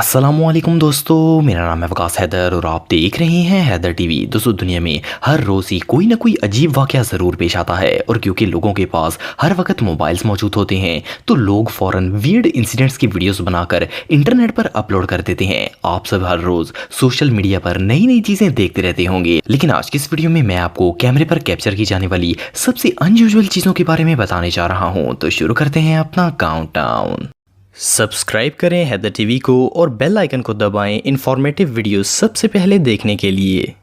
अस्सलामुअलैकुम दोस्तों, मेरा नाम है वकास हैदर और आप देख रहे हैं हैदर टीवी। दोस्तों, दुनिया में हर रोज़ ही कोई ना कोई अजीब वाक़या ज़रूर पेश आता है और क्योंकि लोगों के पास हर वक्त मोबाइल्स मौजूद होते हैं तो लोग फ़ौरन वियर्ड इंसिडेंट्स की वीडियोस बनाकर इंटरनेट पर अपलोड कर देते हैं। आप सब हर रोज़ सोशल मीडिया पर नई नई चीज़ें देखते रहते होंगे, लेकिन आज की इस वीडियो में मैं आपको कैमरे पर कैप्चर की जाने वाली सबसे अनयूजुअल चीज़ों के बारे में बताने जा रहा हूँ। तो शुरू करते हैं अपना काउंटडाउन। सब्सक्राइब करें हैदर टीवी को और बेल आइकन को दबाएं इंफॉर्मेटिव वीडियो सबसे पहले देखने के लिए।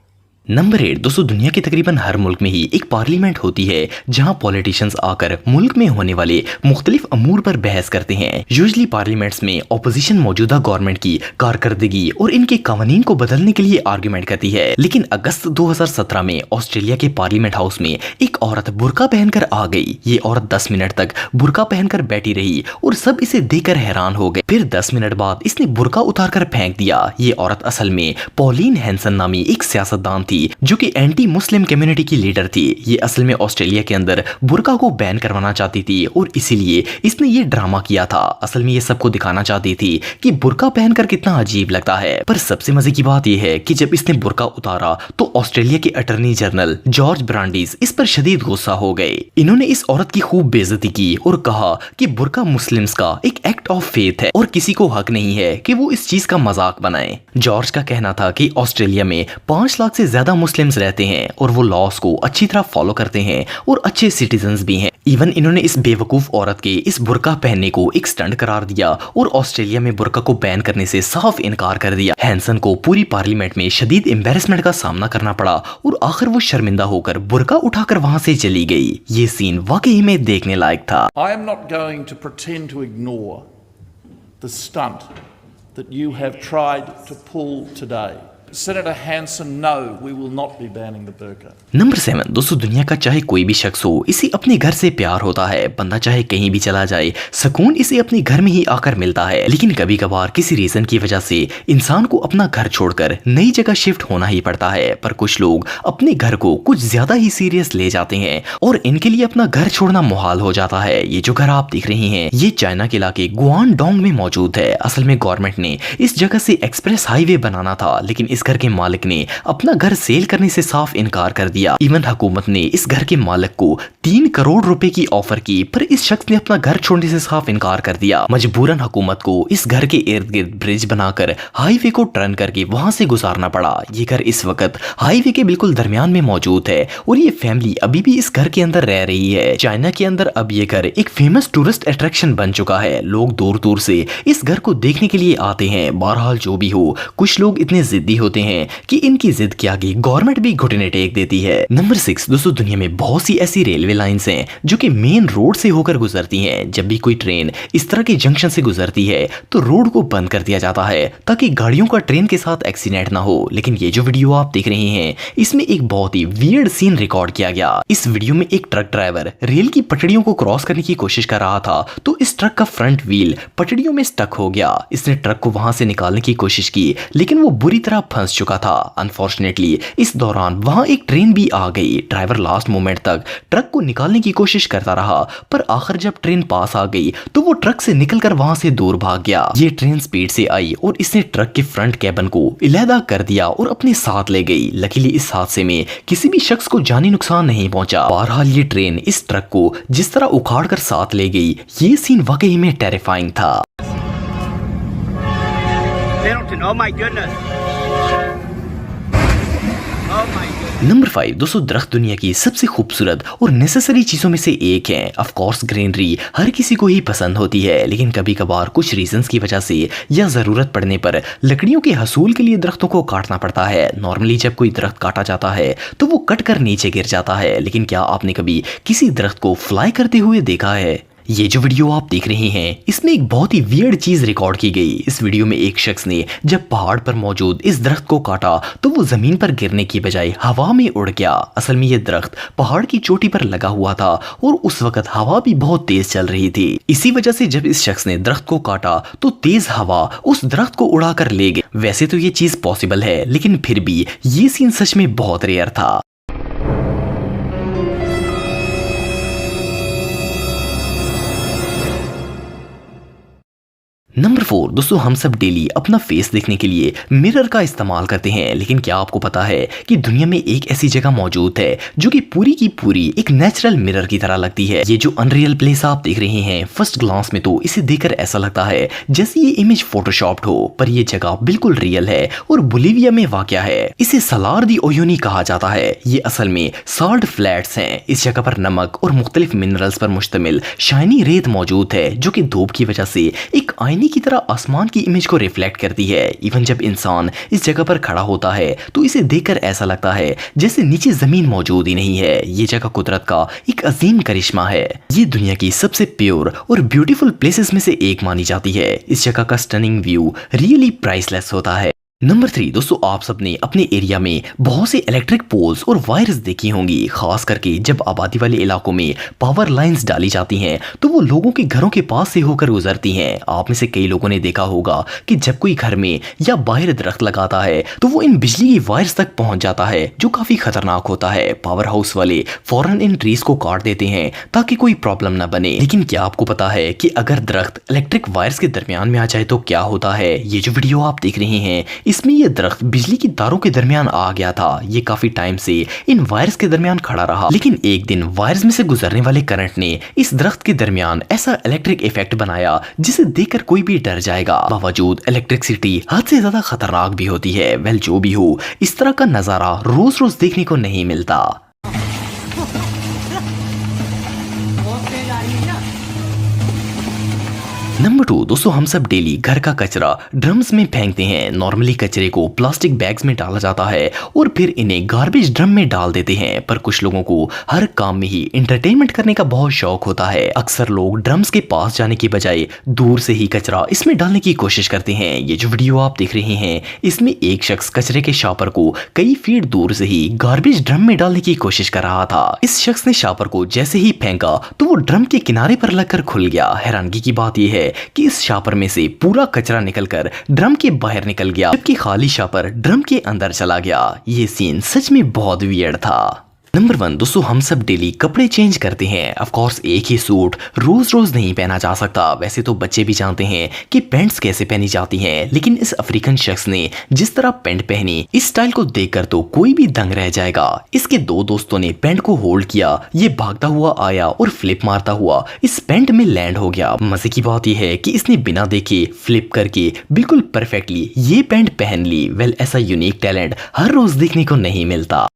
नंबर 8। दोस्तों, दुनिया के तकरीबन हर मुल्क में ही एक पार्लियामेंट होती है जहां पॉलिटिशियंस आकर मुल्क में होने वाले मुख्तलिफ अमूर पर बहस करते हैं। यूजुअली पार्लियामेंट्स में ऑपोजिशन मौजूदा गवर्नमेंट की कारकर्दगी और इनके कानून को बदलने के लिए आर्ग्यूमेंट करती है। लेकिन अगस्त 2017 में ऑस्ट्रेलिया के पार्लियामेंट हाउस में एक औरत बुर्का पहनकर आ गई। ये औरत 10 मिनट तक बुर्का पहनकर बैठी रही और सब इसे देखकर हैरान हो गए। फिर 10 मिनट बाद इसने बुर्का उतारकर फेंक दिया। ये औरत असल में पॉलिन हैंसन नामी एक सियासतदान थी जो कि एंटी मुस्लिम कम्युनिटी की लीडर थी। ये असल में ऑस्ट्रेलिया के अंदर बुर्का को बैन करवाना चाहती थी और इसीलिए इसने ये ड्रामा किया था। असल में ये सबको दिखाना चाहती थी कि बुर्का पहनकर कितना अजीब लगता है। पर सबसे मजे की बात यह है कि जब इसने बुर्का उतारा तो ऑस्ट्रेलिया के अटॉर्नी जनरल जॉर्ज ब्रांडिस इस पर शदीद गुस्सा हो गए। इन्होंने इस औरत की खूब बेइज्जती की और कहा कि बुर्का मुस्लिम्स का एक एक्ट ऑफ फेथ है और किसी को हक नहीं है कि वो इस चीज का मजाक बनाए। जॉर्ज का कहना था कि ऑस्ट्रेलिया में 5 लाख से ज्यादा मुस्लिम्स रहते हैं और वो लॉस को अच्छी तरह फॉलो करते हैं और अच्छे सिटीजन्स भी हैं। इवन इन्होंने इस बेवकूफ औरत के इस बुर्का पहनने को एक स्टंट करार दिया और ऑस्ट्रेलिया में बुर्का को बैन करने से साफ इनकार कर दिया। हैंसन को पूरी पार्लियामेंट में शदीद एम्बेरसमेंट का सामना करना पड़ा और आखिर वो शर्मिंदा होकर बुर्का उठाकर वहां से चली गई। ये सीन वाकई में देखने लायक था। I am not going to pretend to ignore the stunt that you have tried to pull today. Senator Hanson, no, we will not be banning the burqa. Number 7। दोस्तों, दुनिया का चाहे कोई भी शख्स हो, इसे अपने घर से प्यार होता है। बंदा चाहे कहीं भी चला जाए, सुकून इसे अपने घर में ही आकर मिलता है। लेकिन कभी कभार किसी रीजन की वजह से इंसान को अपना घर छोड़कर नई जगह शिफ्ट होना ही पड़ता है। पर कुछ लोग अपने घर को कुछ ज्यादा ही सीरियस ले जाते हैं और इनके लिए अपना घर छोड़ना मुहाल हो जाता है। ये जो घर आप देख रहे हैं, ये चाइना के इलाके गुआनडोंग में मौजूद है। असल में गवर्नमेंट ने इस जगह से एक्सप्रेस हाईवे बनाना था, लेकिन इस घर के मालिक ने अपना घर सेल करने से साफ इनकार कर दिया। इवन हुकूमत ने इस घर के मालिक को 3 करोड़ रुपए की ऑफर की, पर इस शख्स ने अपना घर छोड़ने से साफ इनकार कर दिया। मजबूरन हुकूमत को इस घर के इर्द गिर्द ब्रिज बनाकर हाईवे को टर्न करके वहां से गुजारना पड़ा। ये घर इस वक्त हाईवे के बिल्कुल दरमियान में मौजूद है और ये फैमिली अभी भी इस घर के अंदर रह रही है। चाइना के अंदर अब ये घर एक फेमस टूरिस्ट अट्रैक्शन बन चुका है। लोग दूर दूर से इस घर को देखने के लिए आते हैं। बहरहाल जो भी हो, कुछ लोग इतने जिद्दी होते हैं कि इनकी जिद के आगे गवर्नमेंट भी घुटने टेक देती है। नंबर 6। दोस्तों, दुनिया में बहुत सी ऐसी रेलवे लाइंस हैं जो कि मेन रोड से होकर गुजरती हैं। जब भी कोई ट्रेन इस तरह के जंक्शन से गुजरती है तो रोड को बंद कर दिया जाता है ताकि गाड़ियों का ट्रेन के साथ एक्सीडेंट ना हो। लेकिन ये जो वीडियो आप देख रहे हैं, इसमें एक बहुत ही वियर्ड सीन रिकॉर्ड किया गया। इस वीडियो में एक ट्रक ड्राइवर रेल की पटरियों को क्रॉस करने की कोशिश कर रहा था तो इस ट्रक का फ्रंट व्हील पटरियों में स्टक हो गया। इसने ट्रक को वहां से निकालने की कोशिश की, लेकिन वो बुरी तरह फंस चुका था। अनफॉर्चुनेटली इस दौरान वहां एक ट्रेन भी आ गई। ड्राइवर लास्ट मोमेंट तक ट्रक को निकालने की कोशिश करता रहा, पर आखिर जब ट्रेन पास आ गई तो वो ट्रक से निकलकर वहां से दूर भाग गया। ये ट्रेन स्पीड से आई और इसने ट्रक के फ्रंट कैबिन को इलेहदा कर दिया और अपने साथ ले गई। लकीली इस हादसे में किसी भी शख्स को जानी नुकसान नहीं पहुंचा। बहरहाल ये ट्रेन इस ट्रक को जिस तरह उखाड़ कर साथ ले गई, ये सीन वाकई में टेरिफाइंग था। Oh my goodness. नंबर 5। दोस्तों, दरख्त दुनिया की सबसे खूबसूरत और नेसेसरी चीजों में से एक है। ऑफ कोर्स ग्रीनरी हर किसी को ही पसंद होती है, लेकिन कभी कभार कुछ रीजंस की वजह से या जरूरत पड़ने पर लकड़ियों के हसूल के लिए दरख्तों को काटना पड़ता है। नॉर्मली जब कोई दरख्त काटा जाता है तो वो कट कर नीचे गिर जाता है, लेकिन क्या आपने कभी किसी दरख्त को फ्लाई करते हुए देखा है? ये जो वीडियो आप देख रहे हैं, इसमें एक बहुत ही वियर्ड चीज रिकॉर्ड की गई। इस वीडियो में एक शख्स ने जब पहाड़ पर मौजूद इस दरख्त को काटा तो वो जमीन पर गिरने की बजाय हवा में उड़ गया। असल में ये दरख्त पहाड़ की चोटी पर लगा हुआ था और उस वक्त हवा भी बहुत तेज चल रही थी। इसी वजह से जब इस शख्स ने दरख्त को काटा तो तेज हवा उस दरख्त को उड़ा कर ले गई। वैसे तो ये चीज पॉसिबल है, लेकिन फिर भी ये सीन सच में बहुत रेयर था। नंबर 4 दोस्तों, हम सब डेली अपना फेस देखने के लिए मिरर का इस्तेमाल करते हैं, लेकिन क्या आपको पता है कि दुनिया में एक ऐसी जगह मौजूद है जो कि पूरी की पूरी एक नेचुरल मिरर की तरह लगती है। ये जो अनरियल प्लेस आप देख रहे हैं, फर्स्ट ग्लांस में तो इसे देखकर ऐसा लगता है जैसे ये इमेज फोटोशॉप्ड हो, पर ये जगह बिल्कुल रियल है और बोलिविया में वाक़या है। इसे सलार दी ओयोनी कहा जाता है। ये असल में सॉल्ट फ्लैट्स हैं। इस जगह पर नमक और मुख्तलिफ मिनरल्स पर मुश्तमिल शाइनी रेत मौजूद है जो कि धूप की वजह से एक आईने की तरह आसमान की इमेज को रिफ्लेक्ट करती है। इवन जब इंसान इस जगह पर खड़ा होता है तो इसे देखकर ऐसा लगता है जैसे नीचे जमीन मौजूद ही नहीं है। ये जगह कुदरत का एक अजीम करिश्मा है। ये दुनिया की सबसे प्योर और ब्यूटीफुल प्लेसेस में से एक मानी जाती है। इस जगह का स्टनिंग व्यू रियली प्राइसलेस होता है। नंबर 3 दोस्तों, आप सबने अपने एरिया में बहुत से इलेक्ट्रिक पोल्स और वायर्स देखी होंगी। खास करके जब आबादी वाले इलाकों में पावर लाइंस डाली जाती हैं तो वो लोगों के घरों के पास से होकर गुजरती हैं। आप में से कई लोगों ने देखा होगा कि जब कोई घर में या बाहर दरख्त लगाता है तो वो इन बिजली की वायर्स तक पहुंच जाता है, जो काफी खतरनाक होता है। पावर हाउस वाले फौरन इन ट्रीज को काट देते हैं ताकि कोई प्रॉब्लम न बने। लेकिन क्या आपको पता है कि अगर दरख्त इलेक्ट्रिक वायर्स के दरमियान में आ जाए तो क्या होता है? ये जो वीडियो आप देख रहे हैं, इसमें ये दरख्त बिजली की तारों के दरमियान आ गया था। ये काफी टाइम से इन वायर्स के दरमियान खड़ा रहा, लेकिन एक दिन वायर्स में से गुजरने वाले करंट ने इस दरख्त के दरमियान ऐसा इलेक्ट्रिक इफेक्ट बनाया जिसे देखकर कोई भी डर जाएगा। बावजूद इलेक्ट्रिसिटी हद से ज्यादा खतरनाक भी होती है। वेल, जो भी हो, इस तरह का नजारा रोज रोज देखने को नहीं मिलता। नंबर 2 दोस्तों, हम सब डेली घर का कचरा ड्रम्स में फेंकते हैं। नॉर्मली कचरे को प्लास्टिक बैग्स में डाला जाता है और फिर इन्हें गार्बेज ड्रम में डाल देते हैं। पर कुछ लोगों को हर काम में ही एंटरटेनमेंट करने का बहुत शौक होता है। अक्सर लोग ड्रम्स के पास जाने की बजाय दूर से ही कचरा इसमें डालने की कोशिश करते हैं। ये जो वीडियो आप देख रहे हैं, इसमें एक शख्स कचरे के शापर को कई फीट दूर से ही गार्बेज ड्रम में डालने की कोशिश कर रहा था। इस शख्स ने शापर को जैसे ही फेंका तो वो ड्रम के किनारे पर लगकर खुल गया। हैरानगी की बात यह है कि इस शापर में से पूरा कचरा निकलकर ड्रम के बाहर निकल गया, जबकि खाली शापर ड्रम के अंदर चला गया। ये सीन सच में बहुत वियर्ड था। नंबर 1 दोस्तों, हम सब डेली कपड़े चेंज करते हैं। ऑफ कोर्स एक ही सूट रोज रोज नहीं पहना जा सकता। वैसे तो बच्चे भी जानते हैं कि पैंट्स कैसे पहनी जाती हैं, लेकिन इस अफ्रीकन शख्स ने जिस तरह पैंट पहनी, इस स्टाइल को देखकर तो कोई भी दंग रह जाएगा। इसके दो दोस्तों ने पैंट को होल्ड किया, ये भागता हुआ आया और फ्लिप मारता हुआ इस पैंट में लैंड हो गया। मजे की बात यह है कि इसने बिना देखे फ्लिप करके बिल्कुल परफेक्टली ये पैंट पहन ली। वेल, ऐसा यूनिक टैलेंट हर रोज देखने को नहीं मिलता।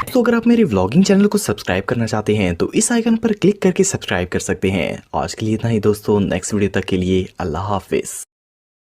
तो अगर आप मेरे व्लॉगिंग चैनल को सब्सक्राइब करना चाहते हैं तो इस आइकन पर क्लिक करके सब्सक्राइब कर सकते हैं। आज के लिए इतना ही दोस्तों, नेक्स्ट वीडियो तक के लिए अल्लाह हाफिज।